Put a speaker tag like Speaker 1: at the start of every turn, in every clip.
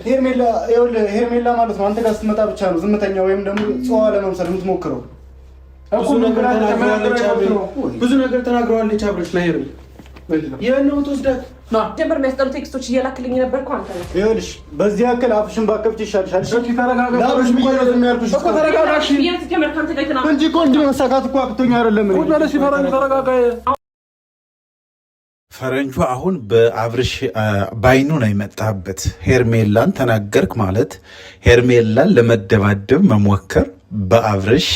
Speaker 1: ሄርሜላ ማለት ነው አንተ ጋር ስትመጣ ብቻ ነው ዝምተኛ ወይም ደግሞ ጽዋ ለመምሰል የምትሞክረው።
Speaker 2: ብዙ ነገር ተናግረዋለች አብረሽ ላይ ሄርሜላ የነው ተወስዳት
Speaker 3: ጀምር የሚያስጠሉ ቴክስቶች እየላክልኝ ነበር እኮ አንተ።
Speaker 1: ይኸውልሽ በዚህ ያክል አፍሽን ባከብት ይሻልሻል።
Speaker 2: እሺ ተረጋጋሽ እኮ ተረጋጋሽ
Speaker 1: እንጂ እኮ እንዲህ መሳካት እኮ አቅቶኝ አይደለም።
Speaker 4: ፈረንጁ አሁን በአብርሽ ባይኑ ነው የመጣበት። ሄርሜላን ተናገርክ ማለት ሄርሜላን ለመደባደብ መሞከር በአብርሽ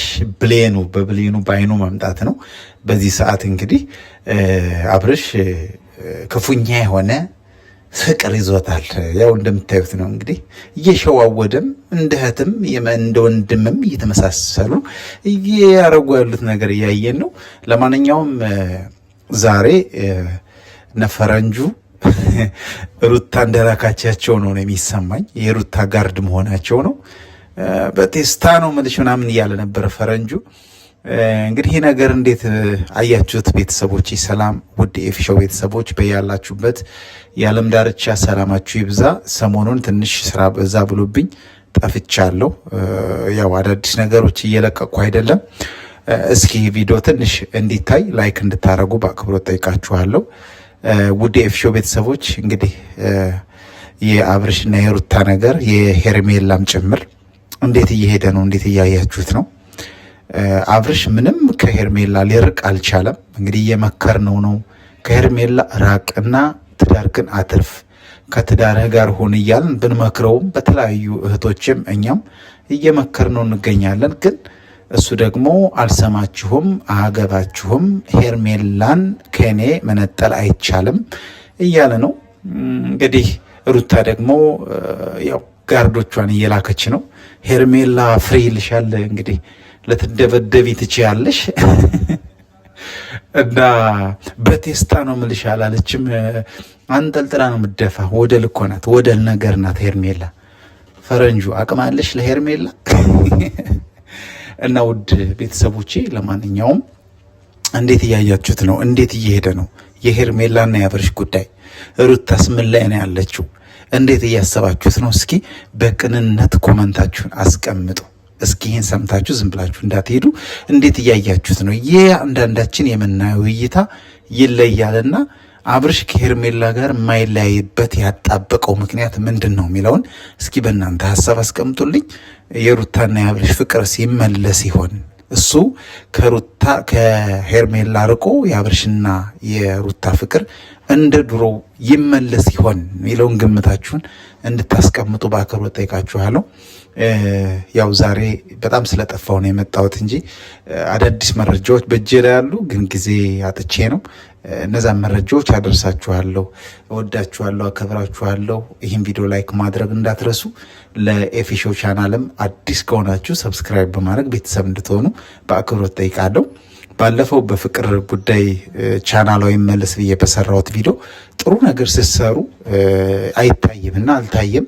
Speaker 4: በብሌኑ ባይኑ መምጣት ነው። በዚህ ሰዓት እንግዲህ አብርሽ ክፉኛ የሆነ ፍቅር ይዞታል። ያው እንደምታዩት ነው እንግዲህ እየሸዋወደም እንደ እህትም እንደ ወንድምም እየተመሳሰሉ እያረጉ ያሉት ነገር እያየን ነው። ለማንኛውም ዛሬ ነፈረንጁ ሩታ እንደላካቻቸው ነው የሚሰማኝ። የሩታ ጋርድ መሆናቸው ነው። በቴስታ ነው ምልሽ ምናምን እያለ ነበረ ፈረንጁ። እንግዲህ ይህ ነገር እንዴት አያችሁት ቤተሰቦች? ሰላም ውድ የኤፊሾው ቤተሰቦች በያላችሁበት የዓለም ዳርቻ ሰላማችሁ ይብዛ። ሰሞኑን ትንሽ ስራ በዛ ብሎብኝ ጠፍቻለሁ። ያው አዳዲስ ነገሮች እየለቀቁ አይደለም። እስኪ ቪዲዮ ትንሽ እንዲታይ ላይክ እንድታረጉ በአክብሮት ጠይቃችኋለሁ። ውድ የኤፊሾው ቤተሰቦች እንግዲህ የአብርሽና የሩታ ነገር የሄርሜላም ጭምር እንዴት እየሄደ ነው? እንዴት እያያችሁት ነው? አብርሽ ምንም ከሄርሜላ ሊርቅ አልቻለም። እንግዲህ እየመከርነው ነው። ከሄርሜላ ራቅና ትዳርክን አትርፍ፣ ከትዳርህ ጋር ሆን እያልን ብንመክረውም በተለያዩ እህቶችም እኛም እየመከርነው እንገኛለን። ግን እሱ ደግሞ አልሰማችሁም፣ አያገባችሁም፣ ሄርሜላን ከኔ መነጠል አይቻልም እያለ ነው። እንግዲህ ሩታ ደግሞ ያው ጋርዶቿን እየላከች ነው። ሄርሜላ ፍሪ ይልሻል እንግዲህ ለትደበደቢ ትችያለሽ እና በቴስታ ነው ምልሽ አላለችም። አንጠልጥላ ነው ምደፋ። ወደል እኮ ናት፣ ወደል ነገር ናት ሄርሜላ። ፈረንጁ አቅማለሽ ለሄርሜላ እና ውድ ቤተሰቦቼ ለማንኛውም እንዴት እያያችሁት ነው? እንዴት እየሄደ ነው የሄርሜላና የአብርሽ ጉዳይ? ሩታስ ምን ላይ ነው ያለችው? እንዴት እያሰባችሁት ነው? እስኪ በቅንነት ኮመንታችሁን አስቀምጡ። እስኪ ይህን ሰምታችሁ ዝም ብላችሁ እንዳትሄዱ። እንዴት እያያችሁት ነው? የአንዳንዳችን የምናየው እይታ ይለያልና አብርሽ ከሄርሜላ ጋር የማይለያይበት ያጣበቀው ምክንያት ምንድን ነው የሚለውን እስኪ በእናንተ ሀሳብ አስቀምጡልኝ። የሩታና የአብርሽ ፍቅር ሲመለስ ይሆን? እሱ ከሄርሜላ ርቆ የአብርሽና የሩታ ፍቅር እንደ ድሮ ይመለስ ይሆን የሚለውን ግምታችሁን እንድታስቀምጡ በአክብሮት ጠይቃችኋለሁ። ያው ዛሬ በጣም ስለጠፋው ነው የመጣሁት እንጂ አዳዲስ መረጃዎች በእጄ ላይ ያሉ፣ ግን ጊዜ አጥቼ ነው። እነዛን መረጃዎች አደርሳችኋለሁ። እወዳችኋለሁ፣ አከብራችኋለሁ። ይህን ቪዲዮ ላይክ ማድረግ እንዳትረሱ። ለኤፊሾው ቻናልም አዲስ ከሆናችሁ ሰብስክራይብ በማድረግ ቤተሰብ እንድትሆኑ በአክብሮት ጠይቃለሁ። ባለፈው በፍቅር ጉዳይ ቻናሏ ይመለስ ብዬ በሰራሁት ቪዲዮ ጥሩ ነገር ስትሰሩ አይታይም እና አልታየም።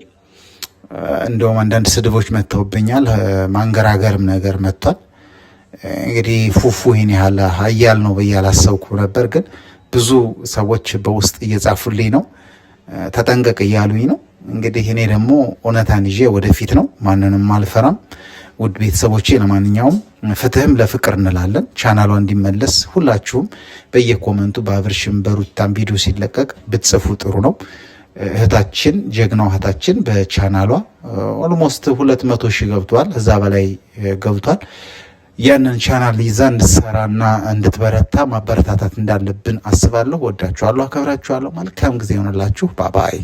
Speaker 4: እንደውም አንዳንድ ስድቦች መጥተውብኛል። ማንገራገርም ነገር መጥቷል። እንግዲህ ፉፉ ይህን ያህል ሀያል ነው ብዬ አላሰብኩ ነበር፣ ግን ብዙ ሰዎች በውስጥ እየጻፉልኝ ነው፣ ተጠንቀቅ እያሉኝ ነው። እንግዲህ እኔ ደግሞ እውነታን ይዤ ወደፊት ነው፣ ማንንም አልፈራም። ውድ ቤተሰቦቼ ለማንኛውም ፍትህም ለፍቅር እንላለን። ቻናሏ እንዲመለስ ሁላችሁም በየኮመንቱ በአብርሽም በሩታም ቪዲዮ ሲለቀቅ ብትጽፉ ጥሩ ነው። እህታችን ጀግናው እህታችን በቻናሏ ኦልሞስት 200 ሺህ ገብቷል፣ እዛ በላይ ገብቷል። ያንን ቻናል ይዛ እንድትሰራና እንድትበረታ ማበረታታት እንዳለብን አስባለሁ። ወዳችኋለሁ፣ አከብራችኋለሁ። መልካም ጊዜ ይሆንላችሁ። ባባይ